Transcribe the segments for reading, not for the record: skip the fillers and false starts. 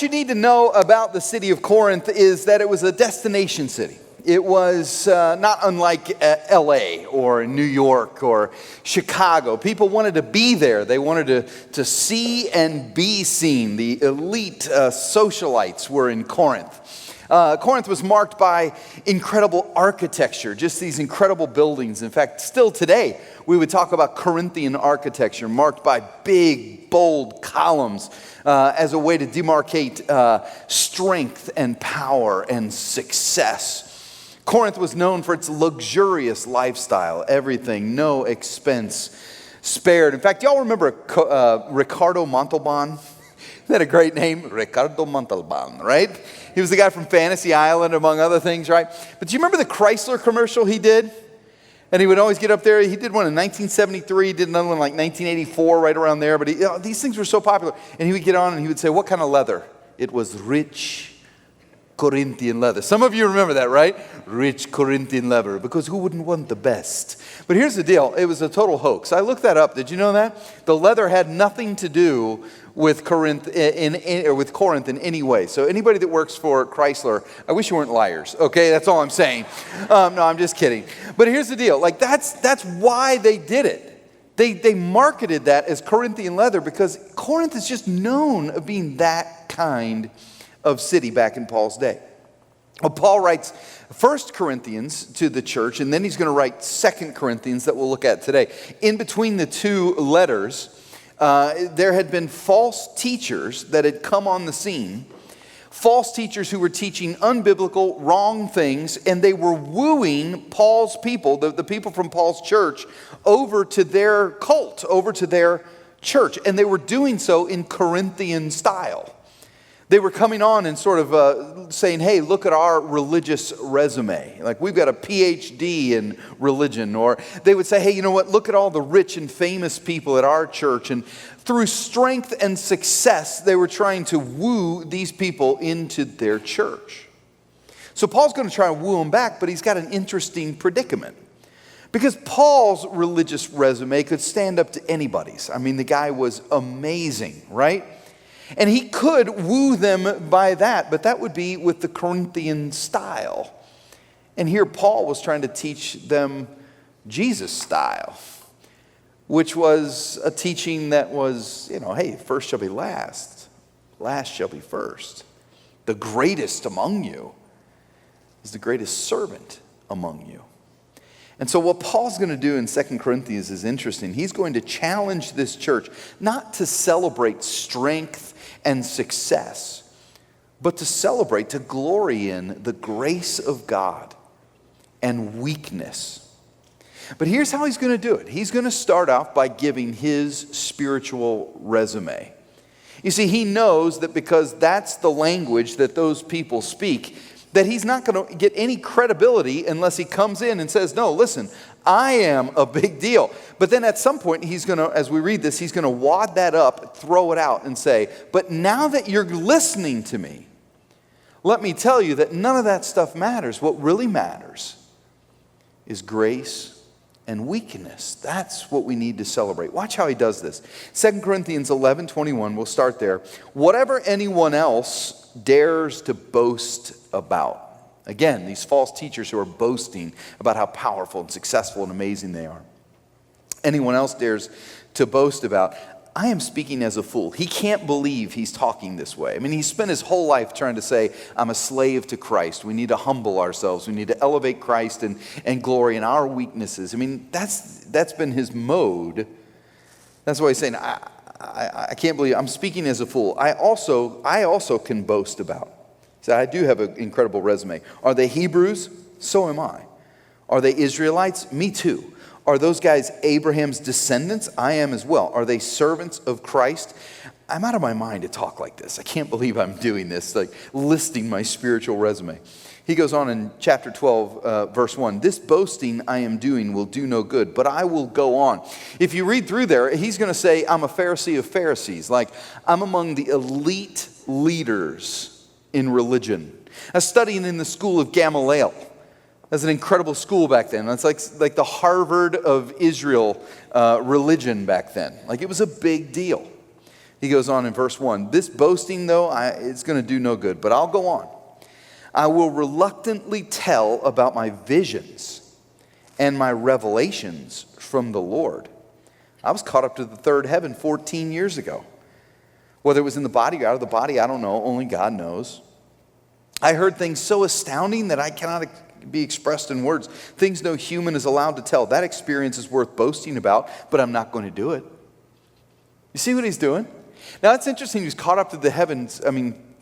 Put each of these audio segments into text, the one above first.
what you need to know about the city of Corinth is that it was a destination city. It was not unlike LA or New York or Chicago. People wanted to be there. They wanted to see and be seen. The elite socialites were in Corinth. Corinth was marked by incredible architecture, just these incredible buildings. In fact, still today, we would talk about Corinthian architecture, marked by big, bold columns as a way to demarcate strength and power and success. Corinth was known for its luxurious lifestyle, everything, no expense spared. In fact, y'all remember Ricardo Montalban? Isn't that a great name? Ricardo Montalban, right? He was the guy from Fantasy Island, among other things, right? But do you remember the Chrysler commercial he did? And he would always get up there. He did one in 1973, he did another one in like 1984, right around there. But these things were so popular. And he would get on and he would say, what kind of leather? It was rich Corinthian leather. Some of you remember that, right? Rich Corinthian leather, because who wouldn't want the best? But here's the deal. It was a total hoax. I looked that up. Did you know that? The leather had nothing to do with Corinth in any way. So anybody that works for Chrysler, I wish you weren't liars. Okay, that's all I'm saying. No, I'm just kidding. But here's the deal. Like that's why they did it. They marketed that as Corinthian leather because Corinth is just known of being that kind of city back in Paul's day. Well, Paul writes 1 Corinthians to the church, and then he's going to write 2 Corinthians that we'll look at today. In between the two letters, there had been false teachers that had come on the scene, false teachers who were teaching unbiblical, wrong things, and they were wooing Paul's people, the people from Paul's church, over to their cult, over to their church, and they were doing so in Corinthian style. They were coming on and sort of saying, hey, look at our religious resume. Like, we've got a PhD in religion. Or they would say, hey, you know what? Look at all the rich and famous people at our church. And through strength and success, they were trying to woo these people into their church. So Paul's going to try and woo them back, but he's got an interesting predicament. Because Paul's religious resume could stand up to anybody's. I mean, the guy was amazing, right? And he could woo them by that, but that would be with the Corinthian style. And here Paul was trying to teach them Jesus style, which was a teaching that was, hey, first shall be last, last shall be first. The greatest among you is the greatest servant among you. And so what Paul's going to do in 2 Corinthians is interesting. He's going to challenge this church not to celebrate strength and success, but to celebrate, to glory in the grace of God and weakness. But here's how he's going to do it. He's going to start off by giving his spiritual resume. You see, he knows that because that's the language that those people speak, that he's not going to get any credibility unless he comes in and says, no, listen, I am a big deal. But then at some point, he's going to, as we read this, he's going to wad that up, throw it out and say, but now that you're listening to me, let me tell you that none of that stuff matters. What really matters is grace and weakness. That's what we need to celebrate. Watch how he does this. 2 Corinthians 11:21, we'll start there. Whatever anyone else dares to boast about. Again, these false teachers who are boasting about how powerful and successful and amazing they are. Anyone else dares to boast about, I am speaking as a fool. He can't believe he's talking this way. I mean, he spent his whole life trying to say, I'm a slave to Christ. We need to humble ourselves. We need to elevate Christ and glory in our weaknesses. I mean, that's been his mode. That's why he's saying, I can't believe I'm speaking as a fool. I also can boast about. So I do have an incredible resume. Are they Hebrews? So am I. Are they Israelites? Me too. Are those guys Abraham's descendants? I am as well. Are they servants of Christ? I'm out of my mind to talk like this. I can't believe I'm doing this, like listing my spiritual resume. He goes on in chapter 12, verse 1. This boasting I am doing will do no good, but I will go on. If you read through there, he's going to say, I'm a Pharisee of Pharisees. Like, I'm among the elite leaders in religion. I was studying in the school of Gamaliel. That's an incredible school back then. It's like the Harvard of Israel religion back then. Like, it was a big deal. He goes on in verse 1. This boasting, though, it's going to do no good, but I'll go on. I will reluctantly tell about my visions and my revelations from the Lord. I was caught up to the third heaven 14 years ago. Whether it was in the body or out of the body, I don't know. Only God knows. I heard things so astounding that I cannot be expressed in words. Things no human is allowed to tell. That experience is worth boasting about, but I'm not going to do it. You see what he's doing? Now, it's interesting. He's caught up to the heavens,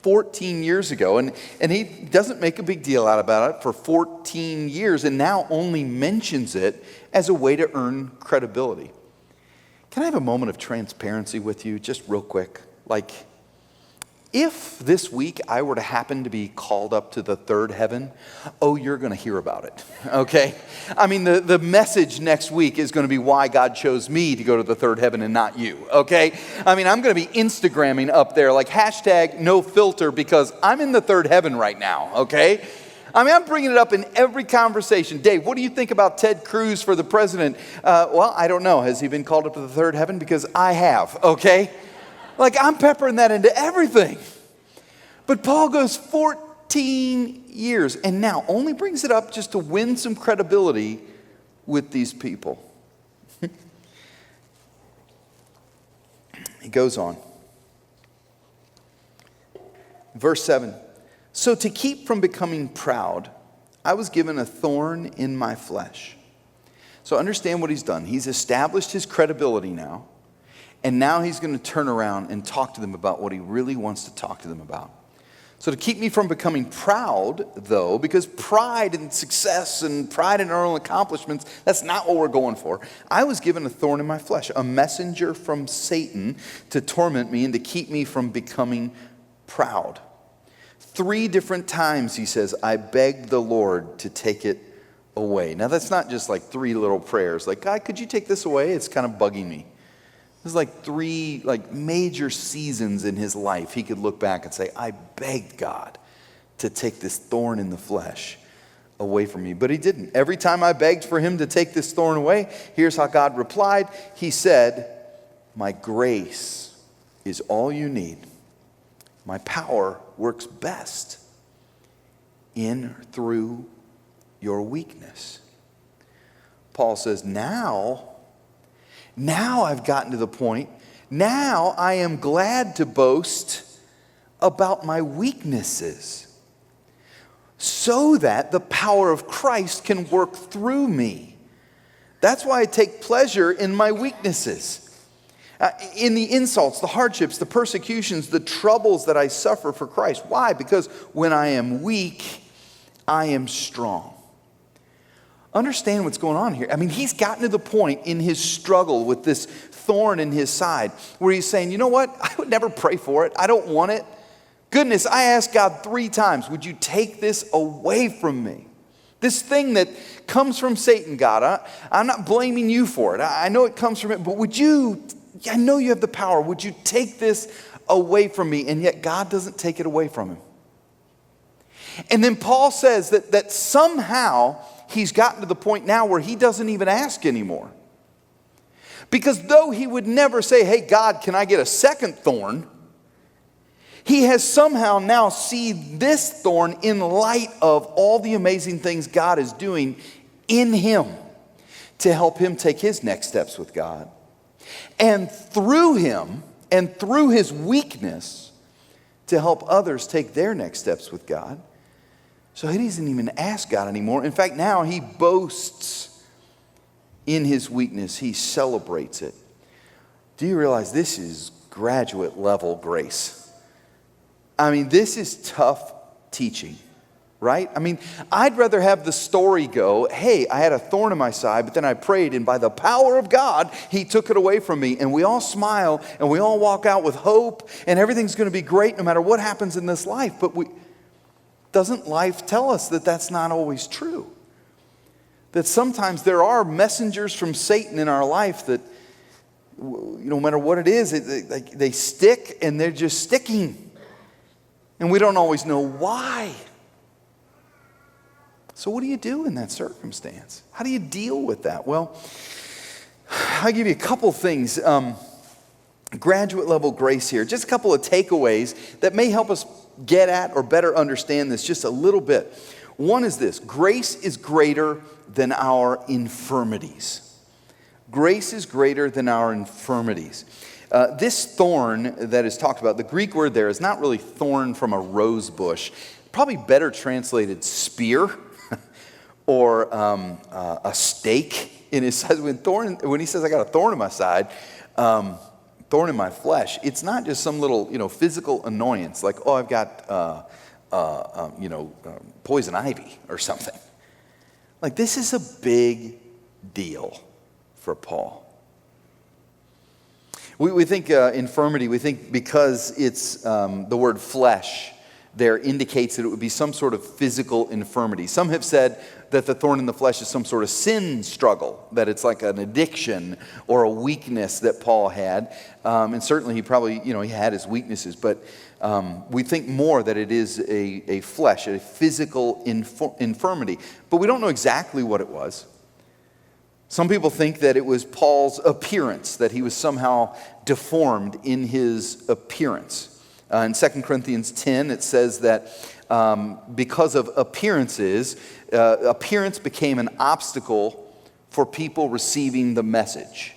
14 years ago, and he doesn't make a big deal out about it for 14 years, and now only mentions it as a way to earn credibility. Can I have a moment of transparency with you, just real quick? Like, if this week I were to happen to be called up to the third heaven, you're going to hear about it, okay? The message next week is going to be why God chose me to go to the third heaven and not you, okay? I'm going to be Instagramming up there, like hashtag no filter, because I'm in the third heaven right now, okay? I'm bringing it up in every conversation. Dave, what do you think about Ted Cruz for the president? Well, I don't know. Has he been called up to the third heaven? Because I have, okay? Like, I'm peppering that into everything. But Paul goes 14 years and now only brings it up just to win some credibility with these people. He goes on. Verse 7. So to keep from becoming proud, I was given a thorn in my flesh. So understand what he's done. He's established his credibility now. And now he's going to turn around and talk to them about what he really wants to talk to them about. So to keep me from becoming proud, though, because pride in success and pride in our own accomplishments, that's not what we're going for. I was given a thorn in my flesh, a messenger from Satan to torment me and to keep me from becoming proud. 3 different times, he says, I begged the Lord to take it away. Now, that's not just like 3 little prayers. Like, God, could you take this away? It's kind of bugging me. There's like 3 major seasons in his life. He could look back and say, I begged God to take this thorn in the flesh away from me. But he didn't. Every time I begged for him to take this thorn away, here's how God replied. He said, my grace is all you need. My power works best in or through your weakness. Paul says, now I've gotten to the point. Now I am glad to boast about my weaknesses so that the power of Christ can work through me. That's why I take pleasure in my weaknesses. In the insults, the hardships, the persecutions, the troubles that I suffer for Christ. Why? Because when I am weak, I am strong. Understand what's going on here. He's gotten to the point in his struggle with this thorn in his side where he's saying, you know what? I would never pray for it. I don't want it. Goodness, I asked God 3 times, would you take this away from me? This thing that comes from Satan, God. I'm not blaming you for it. I know it comes from it, but would you... I know you have the power. Would you take this away from me? And yet God doesn't take it away from him. And then Paul says that somehow he's gotten to the point now where he doesn't even ask anymore. Because though he would never say, hey, God, can I get a second thorn? He has somehow now seen this thorn in light of all the amazing things God is doing in him to help him take his next steps with God. And through him and through his weakness to help others take their next steps with God. So he doesn't even ask God anymore. In fact, now he boasts in his weakness. He celebrates it. Do you realize this is graduate level grace? This is tough teaching. Right? I'd rather have the story go, hey, I had a thorn in my side, but then I prayed, and by the power of God, he took it away from me. And we all smile, and we all walk out with hope, and everything's going to be great no matter what happens in this life. But doesn't life tell us that that's not always true? That sometimes there are messengers from Satan in our life that, no matter what it is, they stick, and they're just sticking. And we don't always know why. So what do you do in that circumstance? How do you deal with that? Well, I'll give you a couple things. graduate level grace here. Just a couple of takeaways that may help us get at or better understand this just a little bit. One is this: grace is greater than our infirmities. Grace is greater than our infirmities. This thorn that is talked about, the Greek word there is not really thorn from a rose bush. Probably better translated spear or a stake in his side. When he says, I got a thorn in my side, thorn in my flesh, it's not just some little physical annoyance like, oh, I've got poison ivy or something. Like, this is a big deal for Paul. We think infirmity, we think because it's the word flesh there indicates that it would be some sort of physical infirmity. Some have said that the thorn in the flesh is some sort of sin struggle, that it's like an addiction or a weakness that Paul had. And certainly he probably, he had his weaknesses, but we think more that it is a flesh, a physical infirmity. But we don't know exactly what it was. Some people think that it was Paul's appearance, that he was somehow deformed in his appearance. In 2 Corinthians 10, it says that because of appearances, appearance became an obstacle for people receiving the message.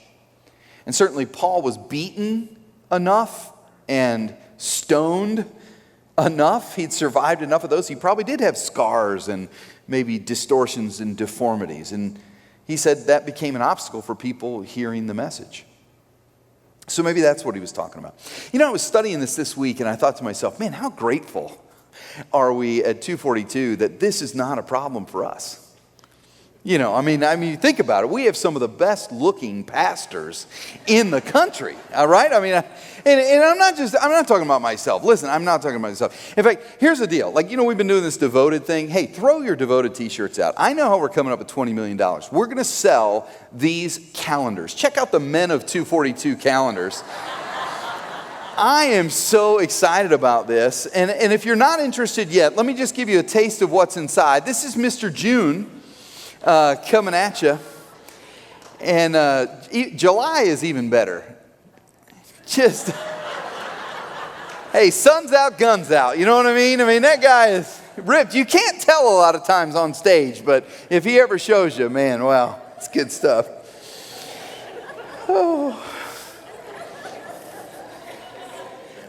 And certainly Paul was beaten enough and stoned enough. He'd survived enough of those. He probably did have scars and maybe distortions and deformities. And he said that became an obstacle for people hearing the message. So maybe that's what he was talking about. I was studying this week, and I thought to myself, man, how grateful are we at 242 that this is not a problem for us? I mean, think about it. We have some of the best looking pastors in the country, all right? I mean, and I'm not talking about myself. Listen, I'm not talking about myself. In fact, here's the deal. Like, we've been doing this devoted thing. Hey, throw your devoted t-shirts out. I know how we're coming up with $20 million. We're going to sell these calendars. Check out the Men of 242 calendars. I am so excited about this. And if you're not interested yet, let me just give you a taste of what's inside. This is Mr. June. Coming at you. And July is even better. Just, hey, sun's out, guns out. You know what I mean? I mean, that guy is ripped. You can't tell a lot of times on stage, but if he ever shows you, man, wow, it's good stuff. Oh.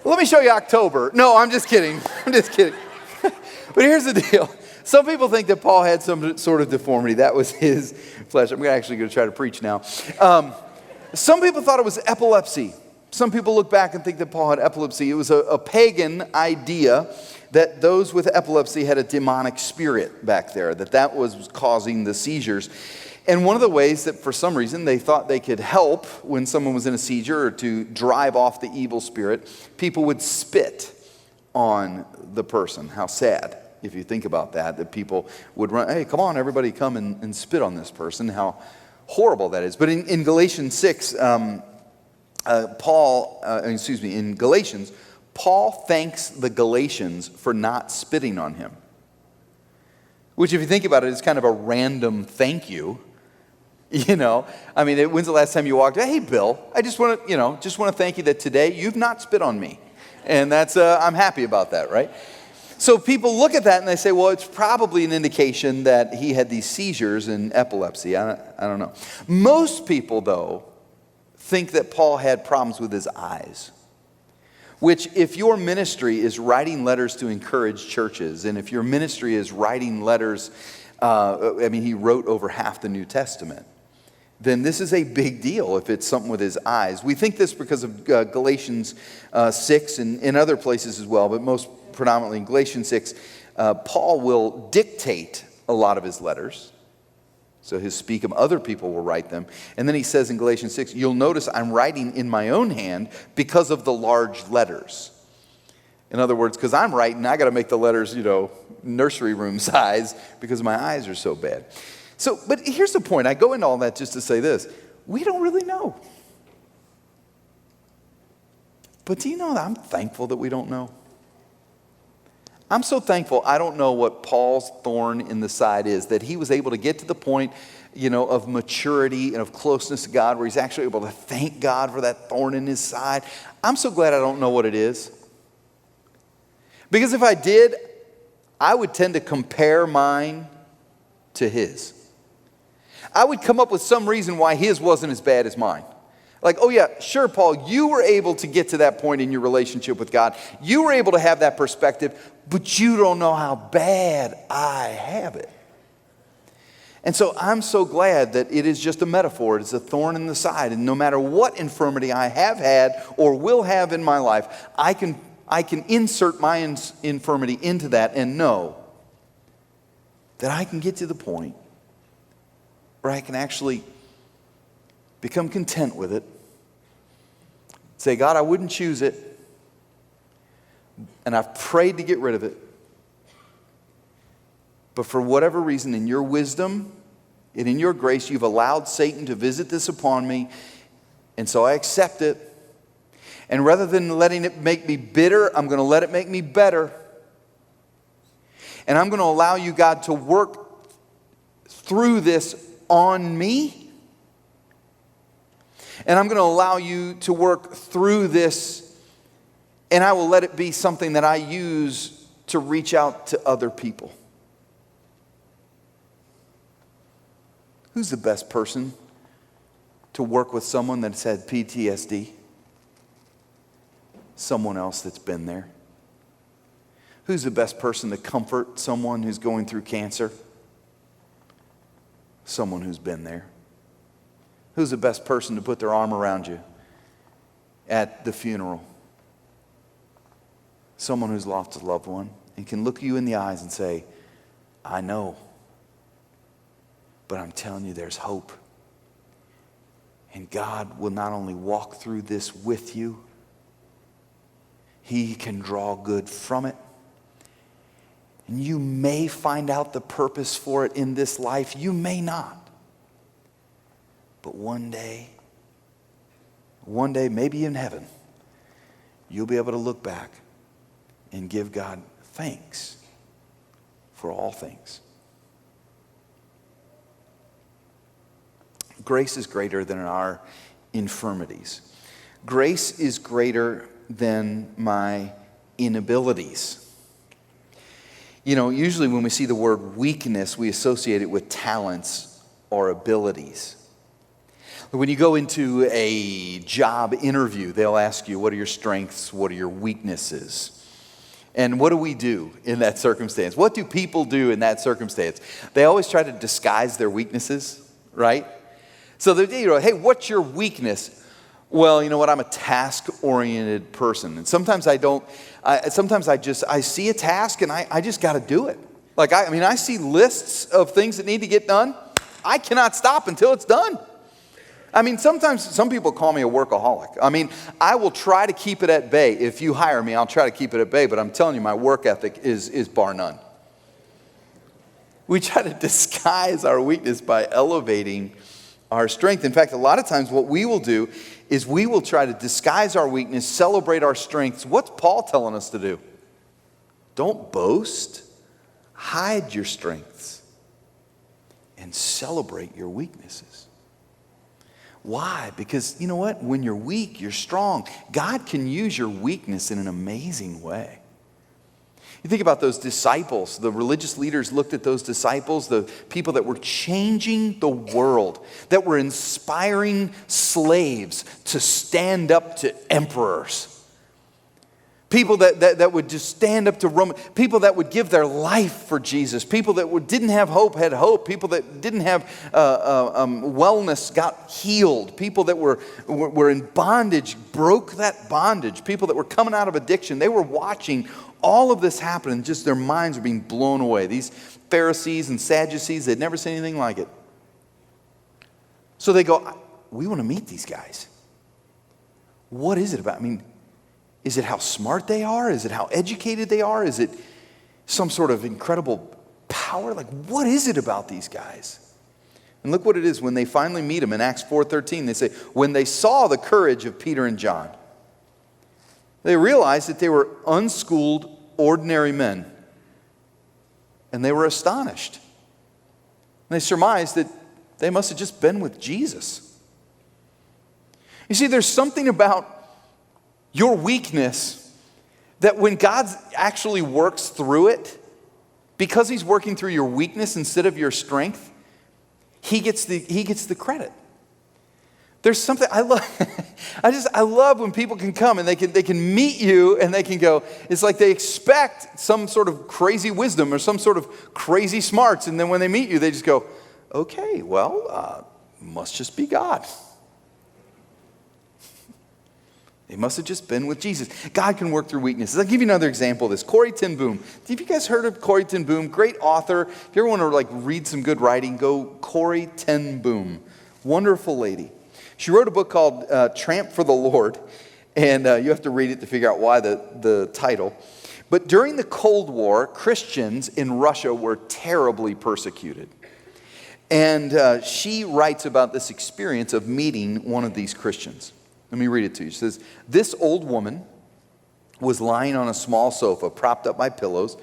Let me show you October. No, I'm just kidding. But here's the deal. Some people think that Paul had some sort of deformity. That was his flesh. I'm actually going to try to preach now. Some people thought it was epilepsy. Some people look back and think that Paul had epilepsy. It was a pagan idea that those with epilepsy had a demonic spirit back there, that was causing the seizures. And one of the ways that for some reason they thought they could help when someone was in a seizure or to drive off the evil spirit, people would spit on the person. How sad. If you think about that people would run, hey, come on, everybody come and spit on this person. How horrible that is. But in Galatians 6, in Galatians, Paul thanks the Galatians for not spitting on him. Which, if you think about it, is kind of a random thank you. I mean, when's the last time you walked? Hey, Bill, I just want to thank you that today you've not spit on me. And that's, I'm happy about that, right? So people look at that and they say, well, it's probably an indication that he had these seizures and epilepsy. I don't know. Most people, though, think that Paul had problems with his eyes, which if your ministry is writing letters to encourage churches, and if your ministry is writing letters, he wrote over half the New Testament, then this is a big deal if it's something with his eyes. We think this because of Galatians 6 and in other places as well, but most predominantly in Galatians 6, Paul will dictate a lot of his letters. So he'll speak them, other people will write them. And then he says in Galatians 6, you'll notice I'm writing in my own hand because of the large letters. In other words, because I'm writing, I got to make the letters, nursery room size because my eyes are so bad. So, but here's the point. I go into all that just to say this. We don't really know. But do you know that I'm thankful that we don't know? I'm so thankful. I don't know what Paul's thorn in the side is, that he was able to get to the point, of maturity and of closeness to God, where he's actually able to thank God for that thorn in his side. I'm so glad I don't know what it is. Because if I did, I would tend to compare mine to his. I would come up with some reason why his wasn't as bad as mine. Like, oh yeah, sure, Paul, you were able to get to that point in your relationship with God. You were able to have that perspective, but you don't know how bad I have it. And so I'm so glad that it is just a metaphor. It's a thorn in the side. And no matter what infirmity I have had or will have in my life, I can insert my infirmity into that and know that I can get to the point where I can actually become content with it. Say, God, I wouldn't choose it, and I've prayed to get rid of it. But for whatever reason, in your wisdom and in your grace, you've allowed Satan to visit this upon me, and so I accept it. And rather than letting it make me bitter, I'm going to let it make me better. And I'm going to allow you, God, to work through this on me. And I'm going to allow you to work through this, and I will let it be something that I use to reach out to other people. Who's the best person to work with someone that's had PTSD? Someone else that's been there. Who's the best person to comfort someone who's going through cancer? Someone who's been there. Who's the best person to put their arm around you at the funeral? Someone who's lost a loved one and can look you in the eyes and say, I know, but I'm telling you there's hope. And God will not only walk through this with you, He can draw good from it. And you may find out the purpose for it in this life. You may not. But one day, maybe in heaven, you'll be able to look back and give God thanks for all things. Grace is greater than our infirmities. Grace is greater than my inabilities. Usually when we see the word weakness, we associate it with talents or abilities. When you go into a job interview, they'll ask you, what are your strengths? What are your weaknesses? And what do we do in that circumstance? What do people do in that circumstance? They always try to disguise their weaknesses, right? So they're, hey, what's your weakness? Well, you know what? I'm a task-oriented person. And sometimes I see a task and I just got to do it. Like, I see lists of things that need to get done. I cannot stop until it's done. Sometimes some people call me a workaholic. I will try to keep it at bay. If you hire me, I'll try to keep it at bay. But I'm telling you, my work ethic is bar none. We try to disguise our weakness by elevating our strength. In fact, a lot of times what we will do is we will try to disguise our weakness, celebrate our strengths. What's Paul telling us to do? Don't boast. Hide your strengths and celebrate your weaknesses. Why? Because you know what? When you're weak, you're strong. God can use your weakness in an amazing way. You think about those disciples. The religious leaders looked at those disciples, the people that were changing the world, that were inspiring slaves to stand up to emperors. People that would just stand up to Roman, people that would give their life for Jesus, people that didn't have hope had hope, people that didn't have wellness got healed, people that were in bondage broke that bondage, people that were coming out of addiction. They were watching all of this happen and just their minds were being blown away. These Pharisees and Sadducees, they'd never seen anything like it. So they go, we want to meet these guys. What is it about? Is it how smart they are? Is it how educated they are? Is it some sort of incredible power? Like, what is it about these guys? And look what it is when they finally meet them in Acts 4:13. They say, when they saw the courage of Peter and John, they realized that they were unschooled, ordinary men and they were astonished. And they surmised that they must have just been with Jesus. You see, there's something about your weakness that when God actually works through it, because he's working through your weakness instead of your strength, he gets the credit. There's something I love. I love when people can come and they can meet you and they can go. It's like they expect some sort of crazy wisdom or some sort of crazy smarts, and then when they meet you, they just go, "Okay, well, must just be God. They must have just been with Jesus." God can work through weaknesses. I'll give you another example of this. Corrie ten Boom. Have you guys heard of Corrie ten Boom? Great author. If you ever want to read some good writing, go Corrie ten Boom. Wonderful lady. She wrote a book called Tramp for the Lord, and you have to read it to figure out why the title. But during the Cold War, Christians in Russia were terribly persecuted. And she writes about this experience of meeting one of these Christians. Let me read it to you. She says, "This old woman was lying on a small sofa, propped up by pillows.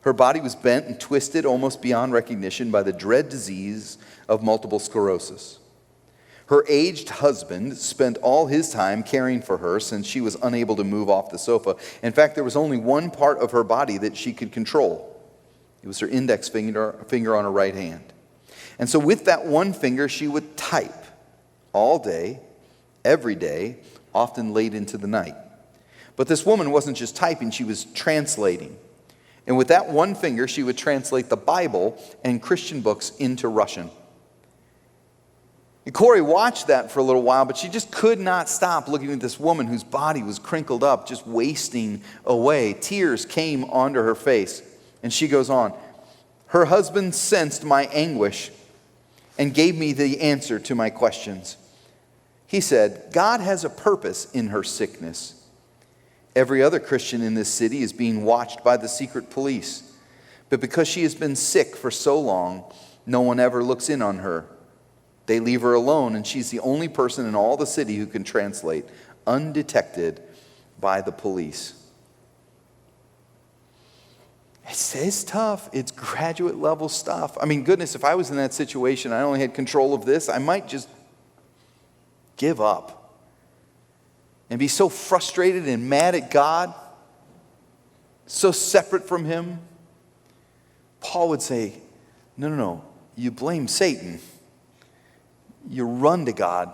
Her body was bent and twisted almost beyond recognition by the dread disease of multiple sclerosis. Her aged husband spent all his time caring for her since she was unable to move off the sofa. In fact, there was only one part of her body that she could control. It was her index finger on her right hand. And so with that one finger, she would type all day, every day, often late into the night. But this woman wasn't just typing, she was translating. And with that one finger, she would translate the Bible and Christian books into Russian. And Corrie watched that for a little while, but she just could not stop looking at this woman whose body was crinkled up, just wasting away. Tears came onto her face. And she goes on, "Her husband sensed my anguish and gave me the answer to my questions. He said, 'God has a purpose in her sickness. Every other Christian in this city is being watched by the secret police. But because she has been sick for so long, no one ever looks in on her. They leave her alone, and she's the only person in all the city who can translate, undetected by the police.'" It's tough. It's graduate level stuff. I mean, goodness, if I was in that situation, I only had control of this, I might just give up and be so frustrated and mad at God, so separate from him. Paul would say, no, you blame Satan. You run to God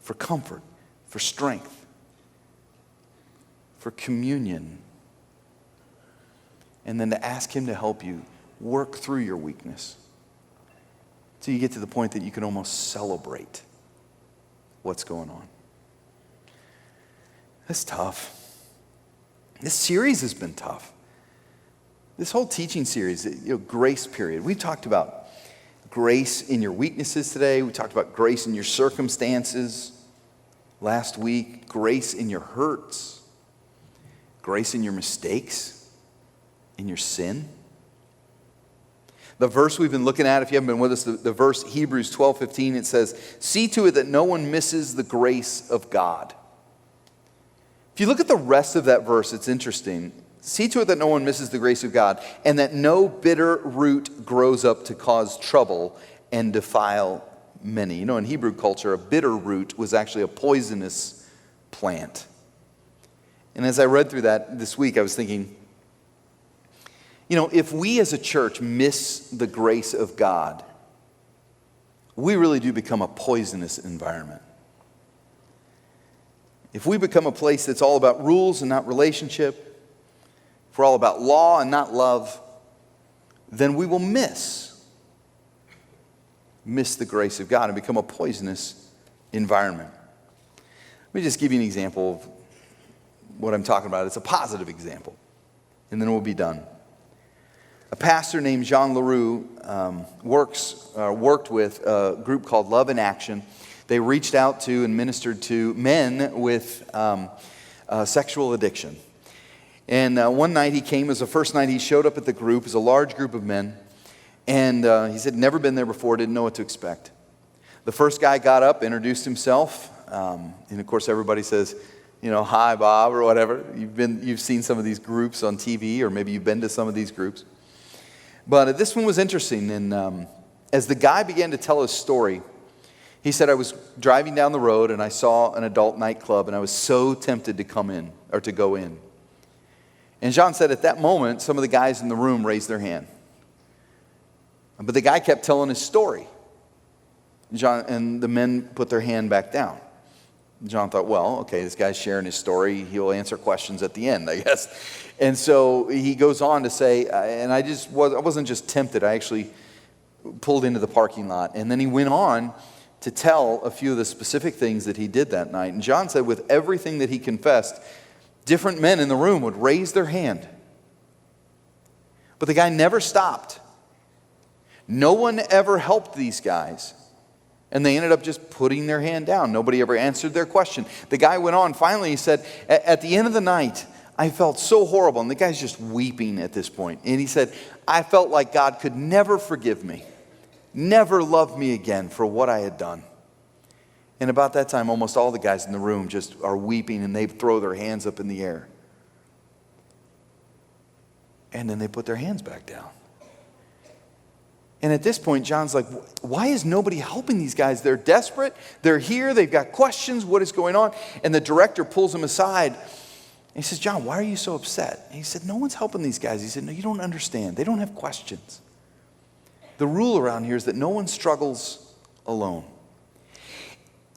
for comfort, for strength, for communion, and then to ask him to help you work through your weakness so you get to the point that you can almost celebrate what's going on. That's tough. This series has been tough. This whole teaching series, grace period. We talked about grace in your weaknesses today. We talked about grace in your circumstances last week. Grace in your hurts. Grace in your mistakes. In your sin. The verse we've been looking at, if you haven't been with us, the verse Hebrews 12:15, it says, "See to it that no one misses the grace of God." If you look at the rest of that verse, it's interesting. "See to it that no one misses the grace of God, and that no bitter root grows up to cause trouble and defile many." You know, in Hebrew culture, a bitter root was actually a poisonous plant. And as I read through that this week, I was thinking, if we as a church miss the grace of God, we really do become a poisonous environment. If we become a place that's all about rules and not relationship, if we're all about law and not love, then we will miss the grace of God and become a poisonous environment. Let me just give you an example of what I'm talking about. It's a positive example, and then we'll be done. A pastor named Jean LaRue worked with a group called Love in Action. They reached out to and ministered to men with sexual addiction. And one night he came, it was the first night he showed up at the group. It was a large group of men. And he said, never been there before, didn't know what to expect. The first guy got up, introduced himself. And of course everybody says, hi Bob or whatever. You've seen some of these groups on TV, or maybe you've been to some of these groups. But this one was interesting. And as the guy began to tell his story, he said, I was driving down the road and I saw an adult nightclub and I was so tempted to go in. And John said at that moment, some of the guys in the room raised their hand. But the guy kept telling his story. John and the men put their hand back down. John thought, well, okay, this guy's sharing his story. He'll answer questions at the end, I guess. And so he goes on to say, and I wasn't just tempted. I actually pulled into the parking lot. And then he went on to tell a few of the specific things that he did that night. And John said with everything that he confessed, different men in the room would raise their hand. But the guy never stopped. No one ever helped these guys. And they ended up just putting their hand down. Nobody ever answered their question. The guy went on. Finally, he said, at the end of the night, I felt so horrible. And the guy's just weeping at this point. And he said, I felt like God could never forgive me, never love me again for what I had done. And about that time, almost all the guys in the room just are weeping and they throw their hands up in the air. And then they put their hands back down. And at this point, John's like, why is nobody helping these guys? They're desperate. They're here. They've got questions. What is going on? And the director pulls him aside. And he says, John, why are you so upset? And he said, no one's helping these guys. He said, no, you don't understand. They don't have questions. The rule around here is that no one struggles alone.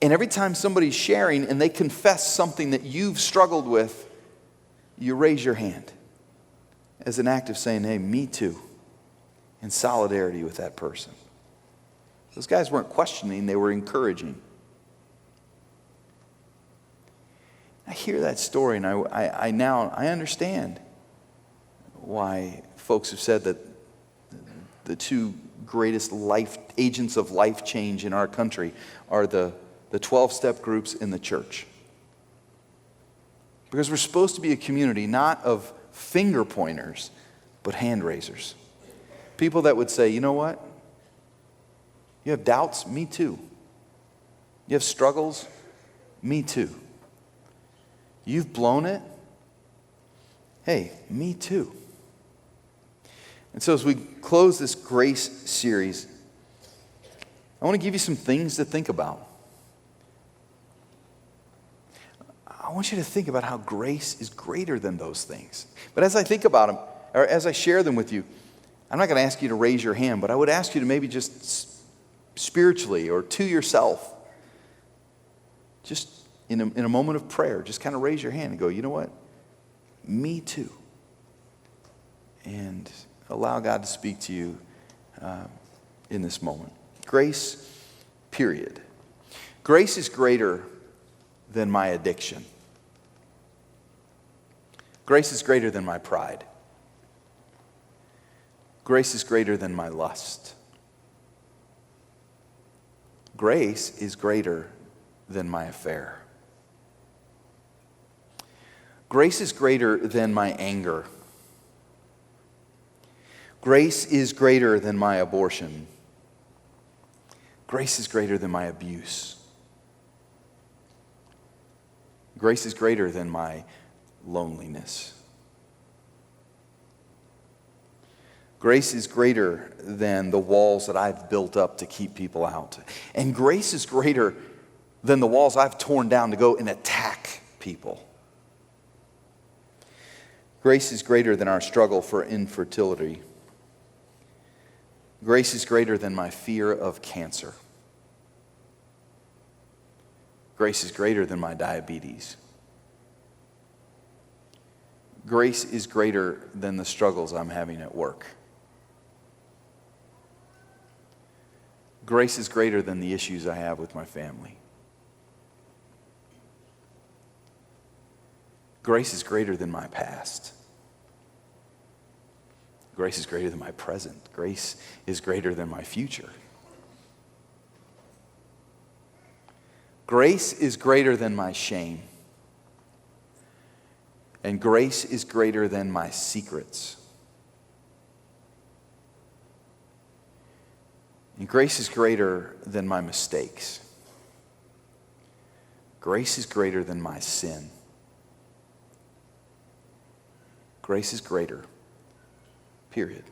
And every time somebody's sharing and they confess something that you've struggled with, you raise your hand as an act of saying, hey, me too. In solidarity with that person. Those guys weren't questioning, they were encouraging. I hear that story and I now understand why folks have said that the two greatest agents of life change in our country are the 12-step groups in the church. Because we're supposed to be a community not of finger pointers, but hand raisers. People that would say, you know what? You have doubts? Me too. You have struggles? Me too. You've blown it? Hey, me too. And so as we close this grace series, I want to give you some things to think about. I want you to think about how grace is greater than those things. But as I think about them, or as I share them with you, I'm not going to ask you to raise your hand, but I would ask you to maybe just spiritually or to yourself, just in a moment of prayer, just kind of raise your hand and go, you know what? Me too. And allow God to speak to you in this moment. Grace, period. Grace is greater than my addiction. Grace is greater than my pride. Grace is greater than my lust. Grace is greater than my affair. Grace is greater than my anger. Grace is greater than my abortion. Grace is greater than my abuse. Grace is greater than my loneliness. Grace is greater than the walls that I've built up to keep people out. And grace is greater than the walls I've torn down to go and attack people. Grace is greater than our struggle for infertility. Grace is greater than my fear of cancer. Grace is greater than my diabetes. Grace is greater than the struggles I'm having at work. Grace is greater than the issues I have with my family. Grace is greater than my past. Grace is greater than my present. Grace is greater than my future. Grace is greater than my shame. And grace is greater than my secrets. And grace is greater than my mistakes. Grace is greater than my sin. Grace is greater, period.